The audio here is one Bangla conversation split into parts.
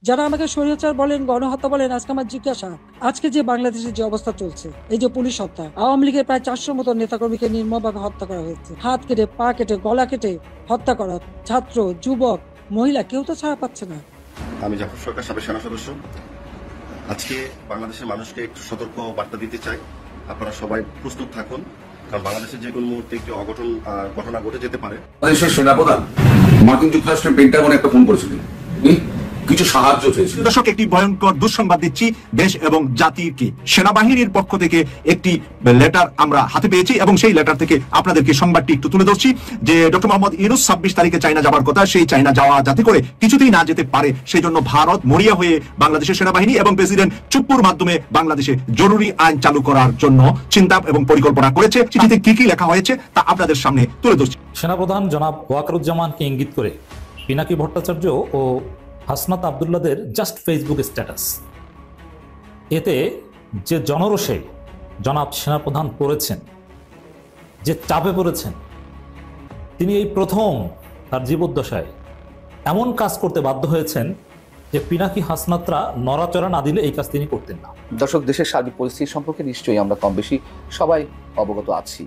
যারা আমাকে স্বৈরাচার বলেন, গণহত্যা বলেন, আজকে আমার জিজ্ঞাসা, আজকে যে বাংলাদেশের যে অবস্থা চলছে, এই যে পুলিশ হত্যা, আওয়ামী লীগের প্রায় 400 মতো নেতাকর্মীকে নির্মমভাবে হত্যা করা হয়েছে, হাত কেটে, পা কেটে, গলা কেটে হত্যা করা, ছাত্র, যুবক, মহিলা কেউ তো ছাড়া পাচ্ছে না। আমি জাফর সরকার, সাবেক সেনা সদস্য। আজকে বাংলাদেশের মানুষকে একটু সতর্ক বার্তা দিতে চাই, আপনারা সবাই প্রস্তুত থাকুন, কারণ বাংলাদেশের যে কোনো মুহূর্তে একটি ঘটনা ঘটে যেতে পারে। বাংলাদেশের সেনাপ্রধান মার্কিন যুক্তরাষ্ট্রের পেন্টাগনে একটা ফোন করেছিলেন, কিছু সাহায্য চেয়েছিল। দর্শক, একটি ভয়ঙ্কর দুঃসংবাদ দিচ্ছি দেশ এবং জাতিকে। সেনাবাহিনীর পক্ষ থেকে একটি লেটার আমরা হাতে পেয়েছি এবং সেই লেটার থেকে আপনাদেরকে সংবাদটি একটু তুলে ধরছি যে ডক্টর মোহাম্মদ ইউনূস 26 তারিখে চায়না যাওয়ার কথা, সেই চায়না যাওয়া যাতে করে কিছুতেই না যেতে পারে সেই জন্য ভারত মরিয়া হয়ে বাংলাদেশের সেনাবাহিনী এবং প্রেসিডেন্ট চুপ্পুর মাধ্যমে বাংলাদেশে জরুরি আইন চালু করার জন্য চিন্তা এবং পরিকল্পনা করেছে। চিঠিতে কি কি লেখা হয়েছে তা আপনাদের সামনে তুলে ধরছি। সেনাপ্রধান জনাব ওয়াকারুজ্জামানকে ইঙ্গিত করে পিনাকি ভট্টাচার্য ও হাসনাত আবদুল্লাদের জাস্ট ফেসবুক স্ট্যাটাস, এতে যে জনরোষে জনাব সেনাপ্রধান পড়েছেন, যে চাপে পড়েছেন, তিনি এই প্রথম তার জীবদ্দশায় এমন কাজ করতে বাধ্য হয়েছেন যে পিনাকি হাসনাতরা নড়াচড়া না দিলে এই কাজ তিনি করতেন না। দর্শক, দেশের সার্বিক পরিস্থিতি সম্পর্কে নিশ্চয়ই আমরা কম বেশি সবাই অবগত আছি।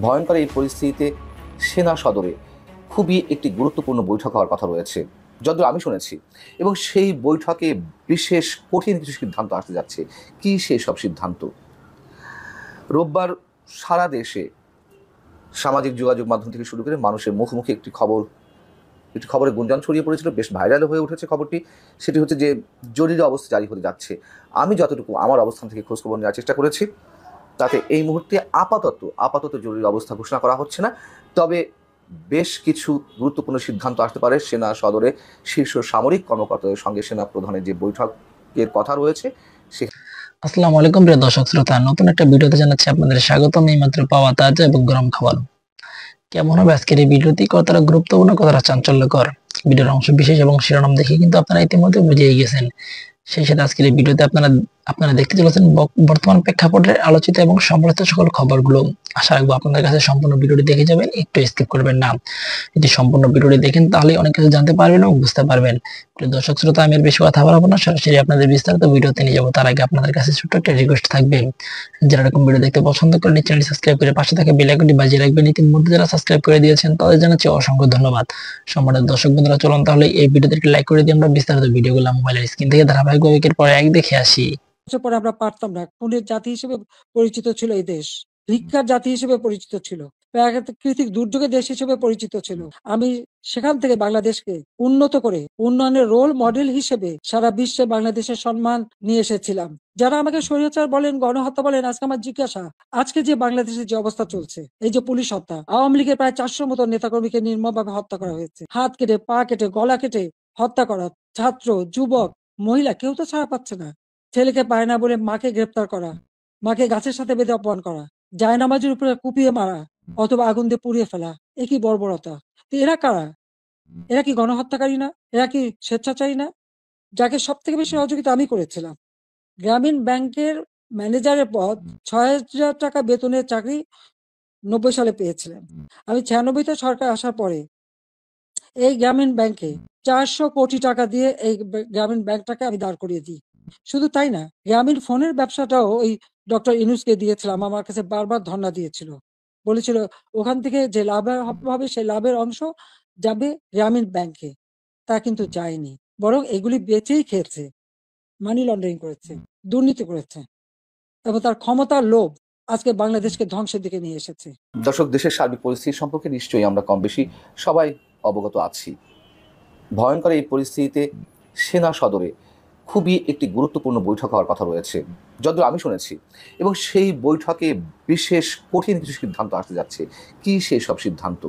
ভয়ঙ্কর এই পরিস্থিতিতে সেনা সদরে খুবই একটি গুরুত্বপূর্ণ বৈঠক হওয়ার কথা রয়েছে, যদিও আমি শুনেছি, এবং সেই বৈঠকে বিশেষ কঠিন কিছু সিদ্ধান্ত আসতে যাচ্ছে। কি সেই সব সিদ্ধান্ত? রোববার সারা দেশে সামাজিক যোগাযোগ মাধ্যম থেকে শুরু করে মানুষের মুখোমুখি একটি খবরের গুঞ্জন ছড়িয়ে পড়েছিল, বেশ ভাইরাল হয়ে উঠেছে খবরটি। সেটি হচ্ছে যে জরুরি অবস্থা জারি হতে যাচ্ছে। আমি যতটুকু আমার অবস্থান থেকে খোঁজখবর নেওয়ার চেষ্টা করেছি, তাতে এই মুহূর্তে আপাতত জরুরি অবস্থা ঘোষণা করা হচ্ছে না, তবে বেশ কিছু গুরুত্বপূর্ণ সিদ্ধান্ত আসতে পারে। সেনা সদরে শীর্ষ সামরিক কর্মকর্তাদের সঙ্গে সেনা প্রধানের যে বৈঠকের কথা রয়েছে। আসসালামু আলাইকুম প্রিয় দর্শক শ্রোতা, নতুন একটা ভিডিওতে জানাচ্ছি আপনাদের স্বাগতম। এইমাত্র পাওয়া তাজা এবং গরম খাবার। কেমন হবে আজকের এই ভিডিওটি? কতটা গুরুত্বপূর্ণ, কতটা চাঞ্চল্যকর, ভিডিওর অংশ বিশেষ এবং শিরোনাম দেখে কিন্তু আপনারা ইতিমধ্যে বুঝেই গেছেন। সেই সাথে আজকের এই ভিডিওতে আপনারা দেখতে চলেছেন বর্তমান প্রেক্ষাপটের আলোচিত এবং সমালোচিত সকল খবরগুলো। আশা রাখবো আপনাদের কাছে সম্পূর্ণ ভিডিওটি দেখে যাবেন, একটু স্কিপ করবেন না। যদি সম্পূর্ণ ভিডিওটি দেখেন তাহলে অনেক কিছু জানতে পারবেন এবং বুঝতে পারবেন। প্রিয় দর্শক শ্রোতা, আমি আর বেশি কথা বলবো না, সরাসরি আপনাদের বিস্তারিত ভিডিওতে নিয়ে যাবো। তার আগে আপনাদের কাছে ছোট্ট একটা রিকোয়েস্ট থাকবে, যারা এরকম ভিডিও দেখতে পছন্দ করেন চ্যানেলটি সাবস্ক্রাইব করে পাশে থাকা বেল আইকনটি বাজিয়ে রাখবেন। ইতিমধ্যে যারা সাবস্ক্রাইব করে দিয়েছেন তাদের জানাচ্ছি অসংখ্য ধন্যবাদ। সম্মানিত দর্শক বন্ধুরা, চলুন তাহলে এই ভিডিওটিকে লাইক করে দিয়ে আমরা বিস্তারিত ভিডিওগুলো মোবাইলের স্ক্রিন থেকে ধারাবাহিকভাবে একের পর এক দেখে আসি। পরে আমরা পারতাম না। খুনের জাতি হিসেবে পরিচিত ছিল এই দেশ, ভিক্ষার জাতি হিসেবে পরিচিত ছিল, প্রাকৃতিক দুর্যোগের দেশ হিসেবে পরিচিত ছিল। আমি সেখান থেকে বাংলাদেশকে উন্নত করে উন্নয়নের রোল মডেল হিসেবে সারা বিশ্বে বাংলাদেশের সম্মান নিয়ে এসেছিলাম। যারা আমাকে স্বৈরাচার বলেন, গণহত্যা বলেন, আজকে আমার জিজ্ঞাসা, আজকে যে বাংলাদেশের যে অবস্থা চলছে, এই যে পুলিশ হত্যা, আওয়ামী লীগের প্রায় 400 মতো নেতাকর্মীকে নির্মমভাবে হত্যা করা হয়েছে, হাত কেটে, পা কেটে, গলা কেটে হত্যা করা, ছাত্র, যুবক, মহিলা কেউ তো ছাড়া পাচ্ছে না। ছেলেকে পায় না বলে মাকে গ্রেপ্তার করা, মাকে গাছের সাথে বেঁধে অপমান করা, জায়নামাজের উপরে কুপিয়ে মারা অথবা আগুন দিয়ে পুড়িয়ে ফেলা, একই বর্বরতা। তো এরা কারা? এরা কি গণহত্যাকারী না? এরা কি স্বেচ্ছাচারী না? যাকে সব থেকে বেশি সহযোগিতা আমি করেছিলাম। গ্রামীণ ব্যাংকের ম্যানেজারের পদ, 6,000 টাকা বেতনের চাকরি 90 সালে পেয়েছিলেন। আমি 96-তে সরকার আসার পরে এই গ্রামীণ ব্যাংকে 400 কোটি টাকা দিয়ে এই গ্রামীণ ব্যাংকটাকে আমি দাঁড় করিয়ে দিই। শুধু তাই না, গ্রামীণ ফোনের ব্যবসাটাও ওই ডক্টর ইউনূসকে দিয়েছিলাম। আমার কাছে বারবার ধর্ণা দিয়েছিল, বলেছিল ওখান থেকে যে লাভ হবে সেই লাভের অংশ যাবে গ্রামীণ ব্যাংকে। তা কিন্তু যায়নি, বরং এগুলি বেচেই খেয়েছে, মানি লন্ডারিং করেছে, দুর্নীতি করেছে এবং তার ক্ষমতার লোভ আজকে বাংলাদেশকে ধ্বংসের দিকে নিয়ে এসেছে। দর্শক, দেশের সার্বিক পরিস্থিতি সম্পর্কে নিশ্চয়ই আমরা কম বেশি সবাই অবগত আছি। ভয়ঙ্কর এই পরিস্থিতিতে সেনা সদরে খুবই একটি গুরুত্বপূর্ণ বৈঠক হওয়ার কথা রয়েছে, যদিও আমি শুনেছি, এবং সেই বৈঠকে বিশেষ কঠিন কিছু সিদ্ধান্ত আসতে যাচ্ছে। কি সেই সব সিদ্ধান্ত?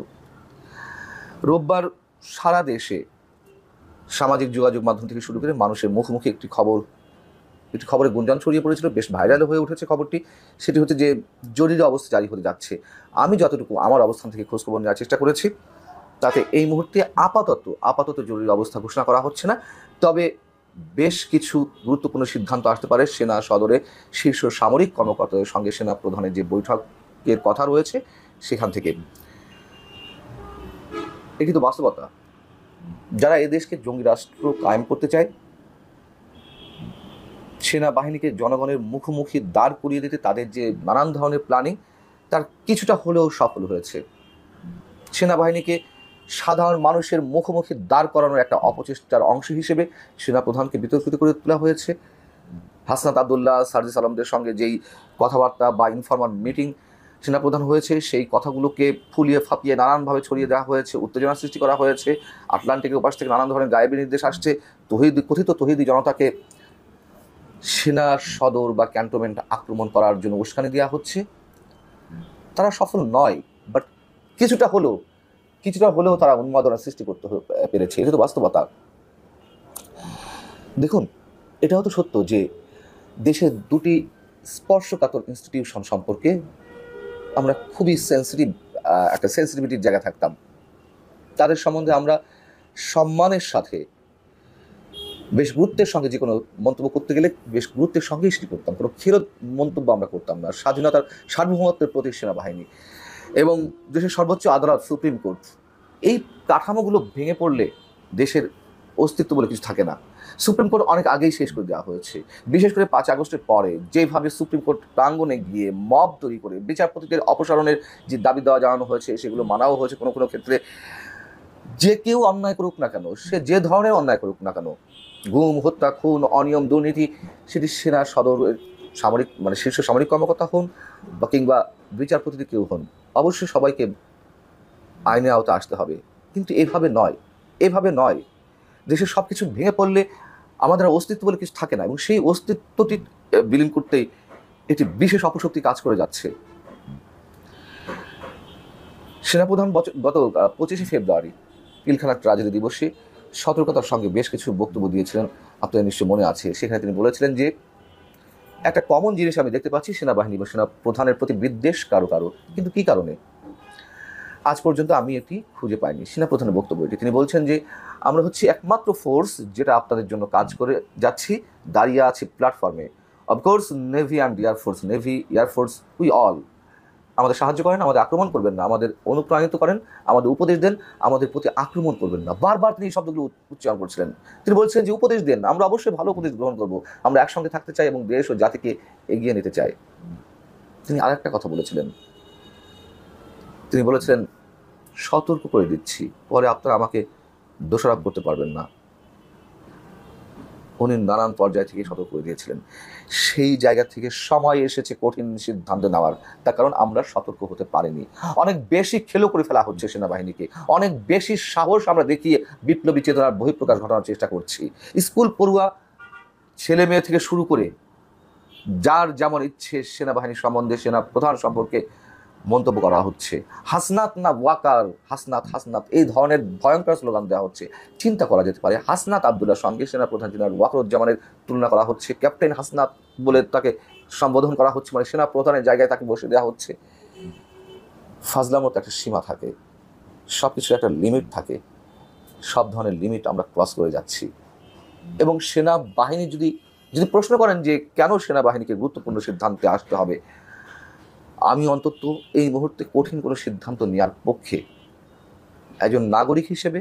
রোববার সারা দেশে সামাজিক যোগাযোগ মাধ্যম থেকে শুরু করে মানুষের মুখোমুখি একটি খবরের গুঞ্জন ছড়িয়ে পড়েছিল, বেশ ভাইরাল হয়ে উঠেছে খবরটি। সেটি হচ্ছে যে জরুরি অবস্থা জারি হতে যাচ্ছে। আমি যতটুকু আমার অবস্থান থেকে খোঁজখবর নেওয়ার চেষ্টা করেছি, তাতে এই মুহূর্তে আপাতত জরুরি অবস্থা ঘোষণা করা হচ্ছে না, তবে বেশ কিছু গুরুত্বপূর্ণ সিদ্ধান্ত আসতে পারে। সেনা সদরে শীর্ষ সামরিক কর্মকর্তাদের সঙ্গে সেনা প্রধানের যে বৈঠকের কথা রয়েছে সেখান থেকে। এটি তো বাস্তবতা। যারা এদেশকে জঙ্গি রাষ্ট্র কায়েম করতে চায়, সেনাবাহিনীকে জনগণের মুখোমুখি দাঁড় করিয়ে দিতে তাদের যে নানান ধরনের প্ল্যানিং, তার কিছুটা হলেও সফল হয়েছে। সেনাবাহিনীকে সাধারণ মানুষের মুখোমুখি দাঁড় করানোর একটা অপচেষ্টার অংশ হিসেবে সেনাপ্রধানকে বিতর্কিত করে তোলা হয়েছে। হাসনাত আবদুল্লাহ, সার্জিস আলমদের সঙ্গে যেই কথাবার্তা বা ইনফরমাল মিটিং সেনাপ্রধান হয়েছে, সেই কথাগুলোকে ফুলিয়ে ফাঁপিয়ে নানানভাবে ছড়িয়ে দেওয়া হয়েছে, উত্তেজনা সৃষ্টি করা হয়েছে। আটলান্টিকের ওপাশ থেকে নানান ধরনের গায়েবী নির্দেশ আসছে। কথিত তৌহিদি জনতাকে সেনা সদর বা ক্যান্টনমেন্ট আক্রমণ করার জন্য উস্কানি দেওয়া হচ্ছে। তারা সফল নয়, বাট কিছুটা হলেও তারা উন্মাদনা সৃষ্টি করতে পেরেছে। এটা তো বাস্তবতা। দেখুন, এটাও তো সত্য যে দেশের দুটি স্পর্শকাতর ইনস্টিটিউশন সম্পর্কে আমরা খুবই একটা সেন্সিটিভিটির জায়গা থাকতাম। তাদের সম্বন্ধে আমরা সম্মানের সাথে বেশ গুরুত্বের সঙ্গে যে কোনো মন্তব্য করতে গেলে বেশ গুরুত্বের সঙ্গেই সেটি করতাম, কোনো ফেরত মন্তব্য আমরা করতাম না। স্বাধীনতার সার্বভৌমত্বের প্রতীক সেনাবাহিনী এবং দেশের সর্বোচ্চ আদালত সুপ্রিম কোর্ট, এই কাঠামোগুলো ভেঙে পড়লে দেশের অস্তিত্ব বলে কিছু থাকে না। সুপ্রিম কোর্ট অনেক আগেই শেষ করে দেওয়া হয়েছে। বিশেষ করে 5 আগস্টের পরে যেভাবে সুপ্রিম কোর্ট প্রাঙ্গণে গিয়ে মব তৈরি করে বিচারপতিদের অপসারণের যে দাবি দেওয়া জানানো হয়েছে, সেগুলো মানাও হয়েছে। কোনো কোনো ক্ষেত্রে যে কেউ অন্যায় করুক না কেন, সে যে ধরনের অন্যায় করুক না কেন, গুম, হত্যা, খুন, অনিয়ম, দুর্নীতি, সেটি সেনা সদরের শীর্ষ সামরিক কর্মকর্তা হন বা কিংবা বিচারপতি কেউ হন, অবশ্যই সবাইকে আইনের আওতা আসতে হবে। কিন্তু এভাবে নয়। দেশের সব কিছু ভেঙে পড়লে আমাদের অস্তিত্ব বলে কিছু থাকে না, এবং সেই অস্তিত্বটি বিলীন করতেই এটি বিশেষ অপশক্তি কাজ করে যাচ্ছে। সেনাপ্রধান গত 25শে ফেব্রুয়ারি পিলখানা ট্র্যাজেডি দিবসে সতর্কতার সঙ্গে বেশ কিছু বক্তব্য দিয়েছিলেন, আপনাদের নিশ্চয় মনে আছে। সেখানে তিনি বলেছিলেন যে একটা কমন জিনিস আমি দেখতে পাচ্ছি সেনাবাহিনী বা সেনা প্রধানের প্রতি বিদ্বেষ কারো, কিন্তু কি কারণে আজ পর্যন্ত আমি এটি খুঁজে পাইনি। সেনাপ্রধানের বক্তব্য এটি। তিনি বলছেন যে আমরা হচ্ছে একমাত্র ফোর্স যেটা আপনাদের জন্য কাজ করে যাচ্ছি, দাঁড়িয়ে আছি প্ল্যাটফর্মে। Of course navy and air force, navy, air force, we all আমাদের সাহায্য করেন, আমাদের আক্রমণ করবেন না, আমাদের অনুপ্রাণিত করেন, আমাদের উপদেশ দেন, আমাদের প্রতি আক্রমণ করবেন না। বারবার তিনি এই শব্দগুলো উচ্চারণ করছিলেন। তিনি বলছিলেন যে উপদেশ দেন, আমরা অবশ্যই ভালো উপদেশ গ্রহণ করব, আমরা একসঙ্গে থাকতে চাই এবং দেশ ও জাতিকে এগিয়ে নিতে চাই। তিনি আরেকটা কথা বলেছিলেন, তিনি বলেছিলেন সতর্ক করে দিচ্ছি, পরে আপনারা আমাকে দোষারোপ করতে পারবেন না। উনি নানান পর্যায় থেকে সতর্ক করে দিয়েছিলেন। সেই জায়গা থেকে সময় এসেছে কঠিন সিদ্ধান্ত নেওয়ার, তার কারণ আমরা সতর্ক হতে পারিনি। অনেক বেশি খেলো করে ফেলা হচ্ছে সেনাবাহিনীকে, অনেক বেশি সাহস আমরা দেখিয়ে বিপ্লবী চেতনার বহিঃপ্রকাশ ঘটানোর চেষ্টা করছি। স্কুল পড়ুয়া ছেলে মেয়ে থেকে শুরু করে যার যেমন ইচ্ছে সেনাবাহিনী সম্বন্ধে, সেনা প্রধান সম্পর্কে মন্তব্য করা হচ্ছে। হাসনাত না ওয়াকার, হাসনাত এই ধরনের ভয়ঙ্কর স্লোগান দেওয়া হচ্ছে। চিন্তা করা যেতে পারে হাসনাত আবদুল্লাহর সঙ্গে সেনাপ্রধান জেনারেল ওয়াকারুজ্জামানের তুলনা করা হচ্ছে, ক্যাপ্টেন হাসনাত বলে তাকে সম্বোধন করা হচ্ছে, মানে সেনা প্রধানের জায়গায় তাকে বসে দেওয়া হচ্ছে। ফাজলামত একটা সীমা থাকে, সব কিছুর একটা লিমিট থাকে। সব ধরনের লিমিট আমরা ক্রস করে যাচ্ছি। এবং সেনাবাহিনী যদি প্রশ্ন করেন যে কেন সেনাবাহিনীকে গুরুত্বপূর্ণ সিদ্ধান্তে আসতে হবে, আমি অন্তত এই মুহূর্তে কঠিন কোনো সিদ্ধান্ত নেওয়ার পক্ষে। একজন নাগরিক হিসেবে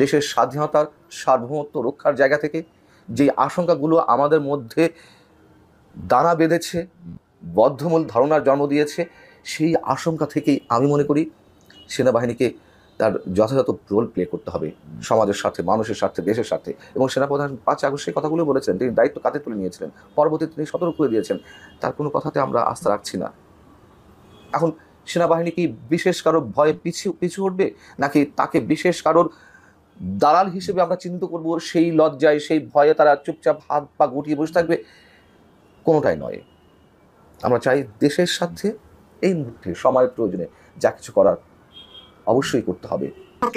দেশের স্বাধীনতার সার্বভৌমত্ব রক্ষার জায়গা থেকে যে আশঙ্কাগুলো আমাদের মধ্যে দানা বেঁধেছে, বদ্ধমূল ধারণার জন্ম দিয়েছে, সেই আশঙ্কা থেকেই আমি মনে করি সেনাবাহিনীকে তার যথাযথ রোল প্লে করতে হবে সমাজের স্বার্থে, মানুষের স্বার্থে, দেশের স্বার্থে। এবং সেনাপ্রধান 5 আগস্ট সেই কথাগুলো বলেছেন, তিনি দায়িত্ব কাঁধে তুলে নিয়েছিলেন, পরবর্তীতে তিনি সতর্ক করে দিয়েছেন। তার কোনো কথাতে আমরা আস্থা রাখছি না। এখন সেনাবাহিনী কি বিশেষ কারোর ভয়ে পিছু উঠবে, নাকি তাকে বিশেষ কারোর দালাল হিসেবে আমরা চিহ্নিত করব, সেই লজ্জায় সেই ভয়ে তারা চুপচাপ হাত পা গুটিয়ে বসে থাকবে? কোনোটাই নয়। আমরা চাই দেশের স্বার্থে এই মুহূর্তে সময়ের প্রয়োজনে যা কিছু করার অবশ্যই করতে হবে।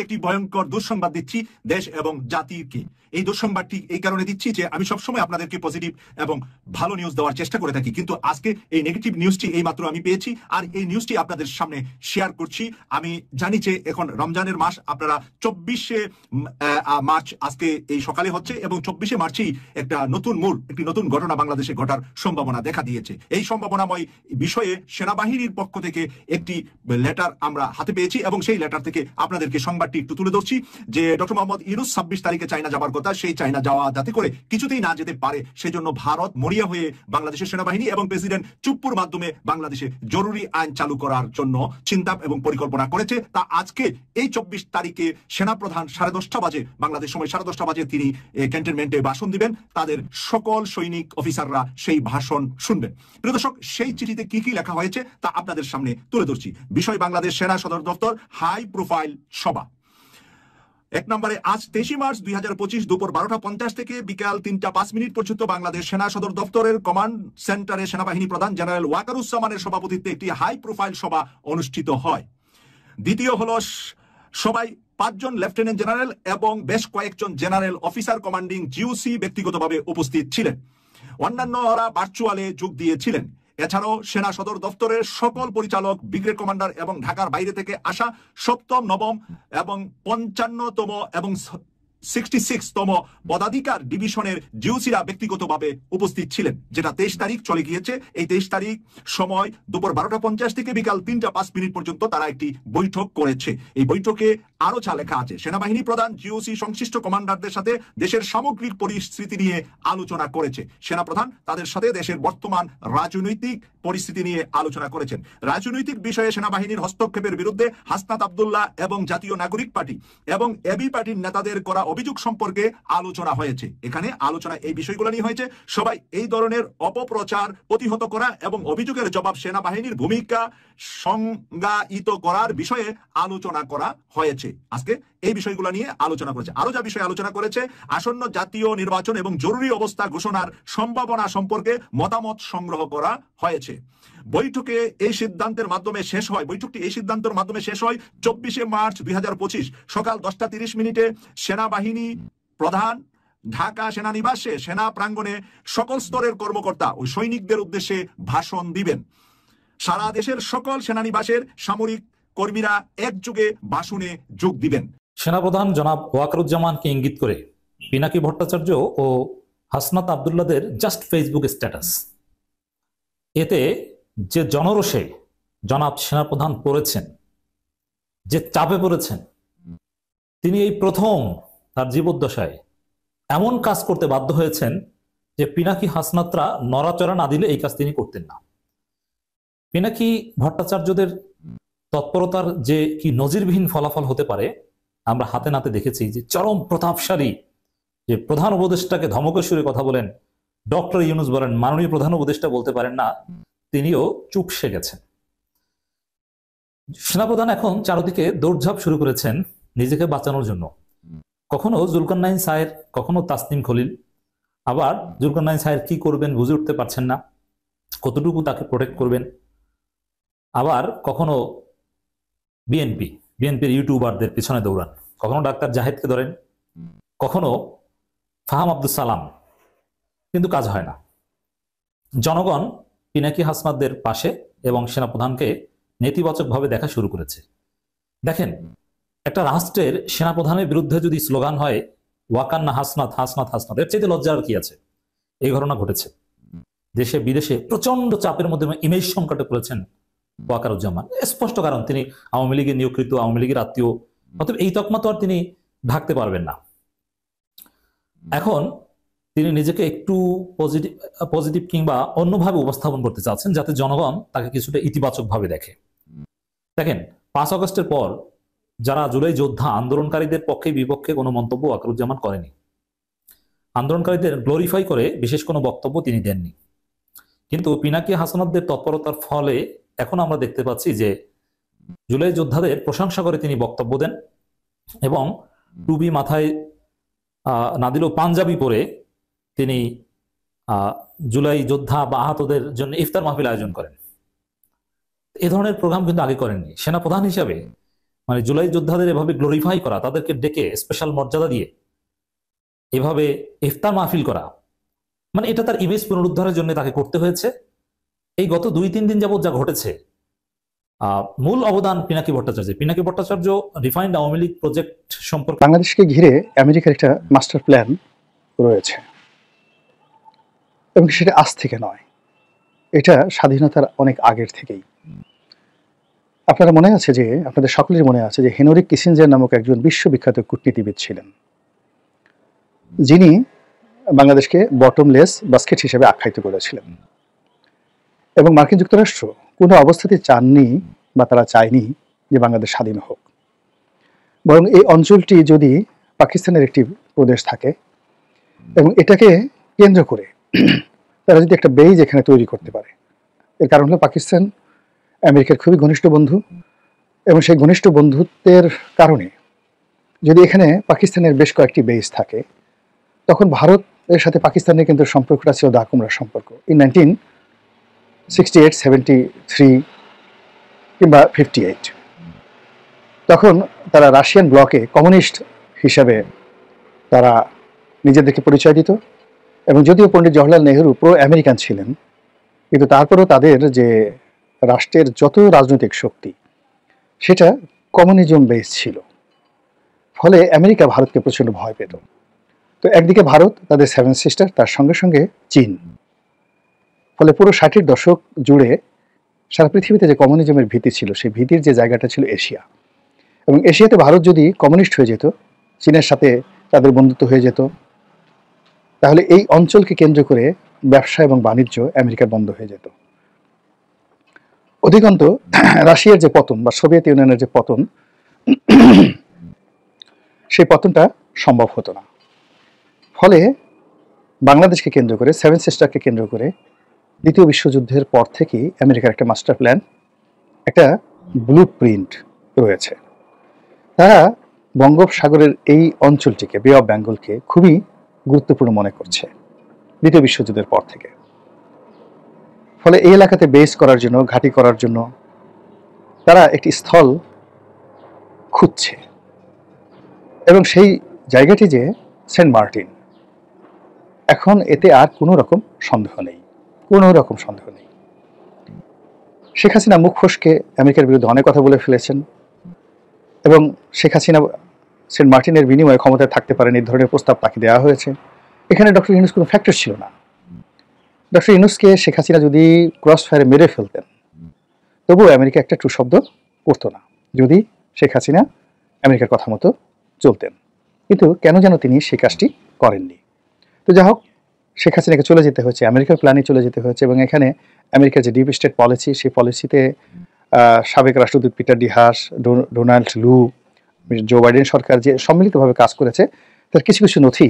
একটি ভয়ঙ্কর দুঃসংবাদ দিচ্ছি দেশ এবং জাতিকে। এই দুঃসংবাদটি এই কারণে দিচ্ছি যে আমি সবসময় আপনাদেরকে পজিটিভ এবং ভালো নিউজ দেওয়ার চেষ্টা করে থাকি, কিন্তু আজকে এই নেগেটিভ নিউজটি এই মাত্র আমি পেয়েছি, আর এই নিউজটি আপনাদের সামনে শেয়ার করছি। আমি জানি যে এখন রমজানের মাস, আপনারা 24শে মার্চ আজকে এই সকালে হচ্ছে, এবং 24শে মার্চেই একটি নতুন ঘটনা বাংলাদেশে ঘটার সম্ভাবনা দেখা দিয়েছে। এই সম্ভাবনাময় বিষয়ে সেনাবাহিনীর পক্ষ থেকে একটি লেটার আমরা হাতে পেয়েছি, এবং সেই লেটার থেকে আপনাদেরকে সংবাদটি একটু তুলে ধরছি যে ডক্টর মোহাম্মদ ইউনূস 26 তারিখে চায়না যাবার কথা, সেই চায়না যাওয়া যাতে করে কিছুতেই না যেতে পারে সেই জন্য ভারত মরিয়া হয়ে বাংলাদেশের সেনাবাহিনী এবং প্রেসিডেন্ট চুপ্পুর মাধ্যমে বাংলাদেশে জরুরি আইন চালু করার জন্য চিন্তা এবং পরিকল্পনা করেছে। তা আজকে এই 24 তারিখে সেনাপ্রধান 10:30 বাজে, বাংলাদেশ সময় 10:30 বাজে তিনি ক্যান্টনমেন্টে ভাষণ দিবেন। তাদের সকল সৈনিক অফিসাররা সেই ভাষণ শুনবেন। প্রিয় দর্শক, সেই চিঠিতে কি কি লেখা হয়েছে তা আপনাদের সামনে তুলে ধরছি। বিষয় বাংলাদেশ সেনা সদর দপ্তর হাই প্রোফাইল সভা। 1 নম্বরে, আজ 23 মার্চ 2025 দুপুর 12:50 থেকে বিকাল 3:05 পর্যন্ত বাংলাদেশ সেনা সদর দপ্তরের কমান্ড সেন্টারে সেনাবাহিনী প্রধান জেনারেল ওয়াকারুজ্জামানের সভাপতিত্বে একটি হাই প্রোফাইল সভা অনুষ্ঠিত হয়। দ্বিতীয় হলো, সবাই 5 জন লেফটেন্যান্ট জেনারেল এবং বেশ কয়েকজন জেনারেল অফিসার কমান্ডিং জিওসি ব্যক্তিগতভাবে উপস্থিত ছিলেন। অন্যান্যরা ভার্চুয়ালে যোগ দিয়েছিলেন। এছাড়াও সেনা সদর দপ্তরের সকল পরিচালক, ব্রিগেড কমান্ডার এবং ঢাকার বাইরে থেকে আসা 7ম, 9ম এবং 55তম এবং 66তম পদাধিকার ডিভিশনের জিওসিরা ব্যক্তিগতভাবে উপস্থিত ছিলেন, যেটা 23 তারিখ চলে গিয়েছে। এই 23 তারিখ সময় দুপুর 12:50 থেকে বিকাল 3:05 পর্যন্ত তারা একটি বৈঠক করেছে। এই বৈঠকে আরো যা লেখা আছে, সেনাবাহিনী প্রধান জিওসি সংশ্লিষ্ট কমান্ডারদের সাথে দেশের সামগ্রিক পরিস্থিতি নিয়ে আলোচনা করেছে। সেনাপ্রধান তাদের সাথে দেশের বর্তমান রাজনৈতিক পরিস্থিতি নিয়ে আলোচনা করেছেন। রাজনৈতিক বিষয়ে সেনাবাহিনীর হস্তক্ষেপের বিরুদ্ধে হাসনাত আব্দুল্লাহ এবং জাতীয় নাগরিক পার্টি এবং এবি পার্টির নেতাদের করা অভিযোগ সম্পর্কে আলোচনা হয়েছে। এখানে আলোচনা এই বিষয়গুলো নিয়ে হয়েছে। সবাই এই ধরনের অপপ্রচার প্রতিহত করা এবং অভিযোগের জবাব সেনাবাহিনীর ভূমিকা সংজ্ঞায়িত করার বিষয়ে আলোচনা করা হয়েছে। আজকে এই বিষয়গুলো নিয়ে আলোচনা করেছে। আরো যা বিষয়ে আলোচনা করেছে, আসন্ন জাতীয় নির্বাচন এবং জরুরি অবস্থা ঘোষণার সম্ভাবনা সম্পর্কে মতামত সংগ্রহ করা হয়েছে। বৈঠকটি এই সিদ্ধান্তের মাধ্যমে শেষ হয় 24 মার্চ 2025 সকাল 10:30 সেনাবাহিনী প্রধান ঢাকা সেনানিবাসে সেনা প্রাঙ্গণে সকল স্তরের কর্মকর্তা ও সৈনিকদের উদ্দেশ্যে ভাষণ দিবেন। সারা দেশের সকল সেনানিবাসের সামরিক কর্মীরা একযোগে ভাষণে যোগ দিবেন। সেনাপ্রধান জনাব ওয়াকারুজ্জামানকে ইঙ্গিত করে পিনাকি ভট্টাচার্য ও হাসনাত আব্দুল্লাদের জাস্ট ফেসবুক স্ট্যাটাস। এতে যে জনরোষে জনাব সেনাপ্রধান পড়েছেন, যে চাপে পড়েছেন, তিনি এই প্রথম তার জীবদ্দশায় এমন কাজ করতে বাধ্য হয়েছেন যে পিনাকি হাসনাতরা নড়াচড়া না দিলে এই কাজ তিনি করতেন না। পিনাকি ভট্টাচার্যদের তৎপরতার যে কি নজিরবিহীন ফলাফল হতে পারে আমরা হাতে নাতে দেখেছি। যে চরম প্রতাপশালী যে প্রধান উপদেষ্টাকে ধমকের সুরে কথা বলেন, ডক্টর ইউনূস বলেন মাননীয় প্রধান উপদেষ্টা বলতে পারেন না, তিনিও চুপসে গেছেন। সেনাপ্রধান এখন চারদিকে দৌড়ঝাঁপ শুরু করেছেন নিজেকে বাঁচানোর জন্য। কখনো জুলকারনাইন সাহের, কখনো তাসনিম খলিল। আবার জুলকারনাইন সাহের কি করবেন বুঝে উঠতে পারছেন না, কতটুকু তাকে প্রোটেক্ট করবেন। আবার কখনো বিএনপির ইউটিউবারদের পিছনে দৌড়ান, কখনো ডাক্তার জাহেদকে ধরেন, কখনো ফাহাম আব্দুল সালাম, কিন্তু কাজ হয় না। জনগণ পিনাকি হাসনাতদের পাশে এবং সেনাপ্রধানকে নেতিবাচকভাবে দেখা শুরু করেছে। দেখেন, একটা রাষ্ট্রের সেনাপ্রধানের বিরুদ্ধে যদি স্লোগান হয় ওয়াকান্না হাসনাত হাসনাত হাসনাত, এর চাইতে লজ্জার কি আছে? এই ঘটনা ঘটেছে। দেশে বিদেশে প্রচন্ড চাপের মধ্যে ইমেজ সংকটে পড়েছেন ওয়াকারুজ্জামান। স্পষ্ট কারণ, তিনি আওয়ামী লীগের নিয়োগকৃত, আওয়ামী লীগের আত্মীয়, অতএব এই তকমা তো আর তিনি ঢাকতে পারবেন না। এখন তিনি নিজেকে একটু পজিটিভ কিংবা অন্যভাবে উপস্থাপন করতে চাচ্ছেন, যাতে জনগণ তাকে কিছুটা ইতিবাচকভাবে দেখে। দেখেন, 5 আগস্টের পর যারা জুলাই যোদ্ধা আন্দোলনকারীদের পক্ষে বিপক্ষে কোনো মন্তব্য ওয়াকারুজ্জামান করেনি। আন্দোলনকারীদের গ্লোরিফাই করে বিশেষ কোনো বক্তব্য তিনি দেননি। কিন্তু পিনাকি হাসনাতদের তৎপরতার ফলে এখন আমরা দেখতে পাচ্ছি যে জুলাই যোদ্ধাদের প্রশংসা করে তিনি বক্তব্য দেন এবং টুপি মাথায় না দিলেও পাঞ্জাবি পরে তিনি জুলাই যোদ্ধা বা আহতদের জন্য ইফতার মাহফিল আয়োজন করেন। এ ধরনের প্রোগ্রাম কিন্তু আগে করেননি। সেনাপ্রধান হিসাবে মানে জুলাই যোদ্ধাদের এভাবে গ্লোরিফাই করা, তাদেরকে ডেকে স্পেশাল মর্যাদা দিয়ে এভাবে ইফতার মাহফিল করা, মানে এটা তার ইমেজ পুনরুদ্ধারের জন্য তাকে করতে হয়েছে। এই গত 2-3 দিন যাবৎ যা ঘটেছে, মূল অবদান পিনাকি ভট্টাচার্য রিফাইন্ড আওয়ামী লীগ প্রজেক্ট সম্পর্কে। বাংলাদেশকে ঘিরে আমেরিকার একটা মাস্টার প্ল্যান রয়েছে এবং সেটা আজ থেকে নয়, এটা স্বাধীনতার অনেক আগের থেকেই। আপনারা মনে আছে যে, আপনাদের সকলের মনে আছে যে হেনরি কিসিঞ্জার নামক একজন বিশ্ববিখ্যাত কূটনীতিবিদ ছিলেন, যিনি বাংলাদেশকে বটমলেস বাস্কেট হিসেবে আখ্যায়িত করেছিলেন। এবং মার্কিন যুক্তরাষ্ট্র কোনো অবস্থাতেই চাননি বা তারা চায়নি যে বাংলাদেশ স্বাধীন হোক। বরং এই অঞ্চলটি যদি পাকিস্তানের একটি প্রদেশ থাকে এবং এটাকে কেন্দ্র করে তারা যদি একটা বেইজ এখানে তৈরি করতে পারে, এর কারণ হলো পাকিস্তান আমেরিকার খুবই ঘনিষ্ঠ বন্ধু, এবং সেই ঘনিষ্ঠ বন্ধুত্বের কারণে যদি এখানে পাকিস্তানের বেশ কয়েকটি বেইজ থাকে, তখন ভারতের সাথে পাকিস্তানের কিন্তু সম্পর্কটা ছিল দা কুমড়ার সম্পর্ক। ইন 1968, 73 কিংবা 58 তখন তারা রাশিয়ান ব্লকে কমিউনিস্ট হিসাবে তারা নিজেদেরকে পরিচয় দিত, এবং যদিও পণ্ডিত জওহরলাল নেহরু প্রো আমেরিকান ছিলেন, কিন্তু তারপরেও তাদের যে রাষ্ট্রের যত রাজনৈতিক শক্তি সেটা কমিউনিজম বেস ছিল। ফলে আমেরিকা ভারতকে প্রচণ্ড ভয় পেত। তো একদিকে ভারত, তাদের 7 সিস্টার, তার সঙ্গে সঙ্গে চীন। ফলে পুরো 60-এর দশক জুড়ে সারা পৃথিবীতে যে কমিউনিজমের ভীতি ছিল, সেই ভীতির যে জায়গাটা ছিল এশিয়া, এবং এশিয়াতে ভারত যদি কমিউনিস্ট হয়ে যেত, চীনের সাথে তাদের বন্ধুত্ব হয়ে যেত, তাহলে এই অঞ্চলকে কেন্দ্র করে ব্যবসা এবং বাণিজ্য আমেরিকার বন্ধ হয়ে যেত। অধিকন্তু রাশিয়ার যে পতন বা সোভিয়েত ইউনিয়নের যে পতন, সেই পতনটা সম্ভব হতো না। ফলে বাংলাদেশকে কেন্দ্র করে, 7 সিস্টারকে কেন্দ্র করে দ্বিতীয় বিশ্বযুদ্ধের পর থেকেই আমেরিকার একটা মাস্টার প্ল্যান, একটা ব্লু প্রিন্ট রয়েছে। তারা বঙ্গোপসাগরের এই অঞ্চলটিকে, বে অফ বেঙ্গলকে খুবই গুরুত্বপূর্ণ মনে করছে দ্বিতীয় বিশ্বযুদ্ধের পর থেকে। ফলে এই এলাকাতে বেস করার জন্য, ঘাঁটি করার জন্য তারা একটি স্থল খুঁজছে, এবং সেই জায়গাটি যে সেন্ট মার্টিন। এখন এতে আর কোনো রকম সন্দেহ নেই, কোনো রকম সন্দেহ নেই। শেখ হাসিনা মুখ ফসকে আমেরিকার বিরুদ্ধে অনেক কথা বলে ফেলেছেন, এবং শেখ হাসিনা সেন্ট মার্টিনের বিনিময়ে ক্ষমতায় থাকতে পারেন এই ধরনের প্রস্তাব তাকে দেওয়া হয়েছে। এখানে ডক্টর ইউনূস কোনো ফ্যাক্টর ছিল না। ডক্টর ইউনূসকে শেখ হাসিনা যদি ক্রস ফায়ারে মেরে ফেলতেন, তবুও আমেরিকা একটা টু শব্দ করতো না, যদি শেখ হাসিনা আমেরিকার কথা মতো চলতেন। কিন্তু কেন যেন তিনি সেই কাজটি করেননি। তো যাই হোক, শেখ হাসিনাকে চলে যেতে হয়েছে, আমেরিকার প্ল্যানে চলে যেতে হয়েছে, এবং এখানে আমেরিকার যে ডিপ স্টেট পলিসি, সেই পলিসিতে সাবেক রাষ্ট্রদূত পিটার ডি হাস, ডোনাল্ড লু, জো বাইডেন সরকার যে সম্মিলিতভাবে কাজ করেছে, তার কিছু কিছু নথি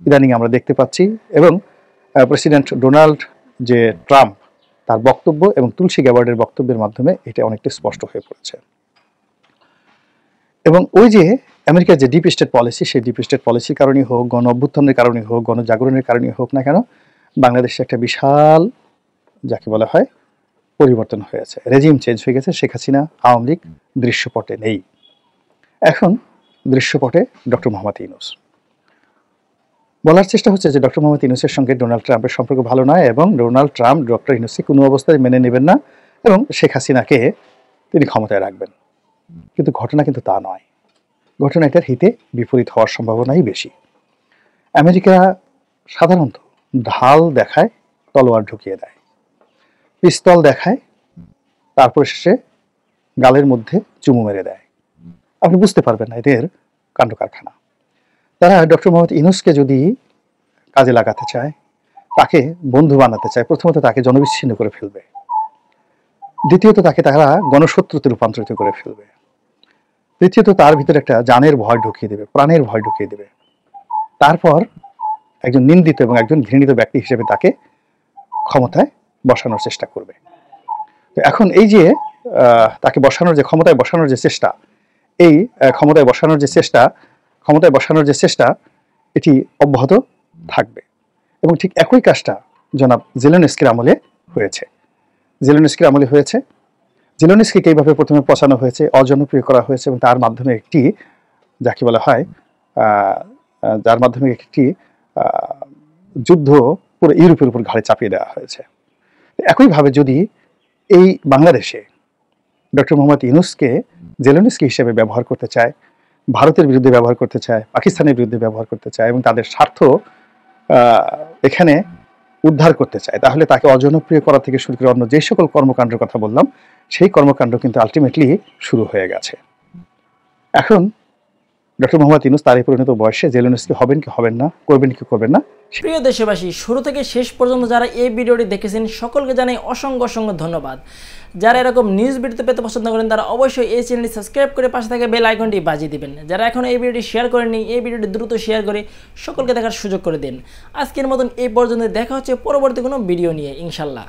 ইদানিং আমরা দেখতে পাচ্ছি, এবং প্রেসিডেন্ট ডোনাল্ড যে ট্রাম্প, তার বক্তব্য এবং তুলসী গ্যাবার্ডের বক্তব্যের মাধ্যমে এটা অনেকটা স্পষ্ট হয়ে পড়েছে। এবং ওই যে আমেরিকার যে ডিপ স্টেট পলিসি, সেই ডিপ স্টেট পলিসির কারণেই হোক, গণ অভ্যুত্থানের কারণেই হোক, গণজাগরণের কারণেই হোক না কেন, বাংলাদেশে একটা বিশাল, যাকে বলা হয়, পরিবর্তন হয়েছে, রেজিম চেঞ্জ হয়ে গেছে। শেখ হাসিনা, আওয়ামী লীগ দৃশ্যপটে নেই। এখন দৃশ্যপটে ডক্টর মোহাম্মদ ইউনূস। বলার চেষ্টা হচ্ছে যে ডক্টর মোহাম্মদ ইউনূসের সঙ্গে ডোনাল্ড ট্রাম্পের সম্পর্ক ভালো নয়, এবং ডোনাল্ড ট্রাম্প ডক্টর ইউনূসকে কোনো অবস্থায় মেনে নেবেন না, এবং শেখ হাসিনাকে তিনি ক্ষমতায় রাখবেন। কিন্তু ঘটনা কিন্তু তা নয়। ঘটনা এটার হিতে বিপরীত হওয়ার সম্ভাবনাই বেশি। আমেরিকা সাধারণত ঢাল দেখায়, তলোয়ার ঢুকিয়ে দেয়, পিস্তল দেখায়, তারপর শেষে গালের মধ্যে চুমু মেরে দেয়। আপনি বুঝতে পারবেন না এদের কাণ্ড কারখানা। তারা ডক্টর মোহাম্মদ ইউনূসকে যদি কাজে লাগাতে চায়, তাকে বন্ধু বানাতে চায়, প্রথমত তাকে জনবিচ্ছিন্ন করে ফেলবে, দ্বিতীয়ত তাকে তারা গণশত্রুতে রূপান্তরিত করে ফেলবে, তৃতীয়ত তার ভিতরে একটা জানের ভয় ঢুকিয়ে দেবে, প্রাণের ভয় ঢুকিয়ে দেবে। তারপর একজন নিন্দিত এবং একজন ঘৃণিত ব্যক্তি হিসেবে তাকে ক্ষমতায় বসানোর চেষ্টা করবে। তো এখন এই যে তাকে বসানোর যে ক্ষমতায় বসানোর যে চেষ্টা, এই ক্ষমতায় বসানোর যে চেষ্টা এটি অব্যাহত থাকবে। এবং ঠিক একই কাজটা জনাব জেলেনস্কির আমলে হয়েছে। জেলেনস্কিকে এইভাবে প্রথমে পচানো হয়েছে, অজনপ্রিয় করা হয়েছে, এবং তার মাধ্যমে একটি, যাকে বলা হয়, যার মাধ্যমে একটি যুদ্ধ পুরো ইউরোপের উপর ঘাড়ে চাপিয়ে দেওয়া হয়েছে। একইভাবে যদি এই বাংলাদেশে ডক্টর মোহাম্মদ ইউনূসকে জেলেনস্কি হিসেবে ব্যবহার করতে চায়, ভারতের বিরুদ্ধে ব্যবহার করতে চায়, পাকিস্তানের বিরুদ্ধে ব্যবহার করতে চায়, এবং তাদের স্বার্থ এখানে উদ্ধার করতে চায়, তাহলে তাকে অজনপ্রিয় করা থেকে শুরু করে অন্য যে সকল কর্মকাণ্ডের কথা বললাম সেই কর্মকাণ্ড কিন্তু আলটিমেটলি শুরু হয়ে গেছে। এখন ডক্টর মোহাম্মদ ইউনূস তার এই পরিণত বয়সে জেলেনস্কি হবেন কি হবেন না, করবেন কি করবেন না। প্রিয় দেশবাসী, শুরু থেকে শেষ পর্যন্ত যারা এই ভিডিওটি দেখেছেন সকলকে জানাই অসংখ্য অসংখ্য ধন্যবাদ। যারা এরকম নিউজ ভিডিও পেতে পছন্দ করেন তারা অবশ্যই এই চ্যানেলটি সাবস্ক্রাইব করে পাশে থাকা বেল আইকনটি বাজিয়ে দিবেন। যারা এখন এই ভিডিওটি শেয়ার করেননি, এই ভিডিওটি দ্রুত শেয়ার করে সকলকে দেখার সুযোগ করে দিন। আজকের মতন এই পর্যন্ত দেখা হচ্ছে পরবর্তী কোনো ভিডিও নিয়ে ইনশাল্লাহ।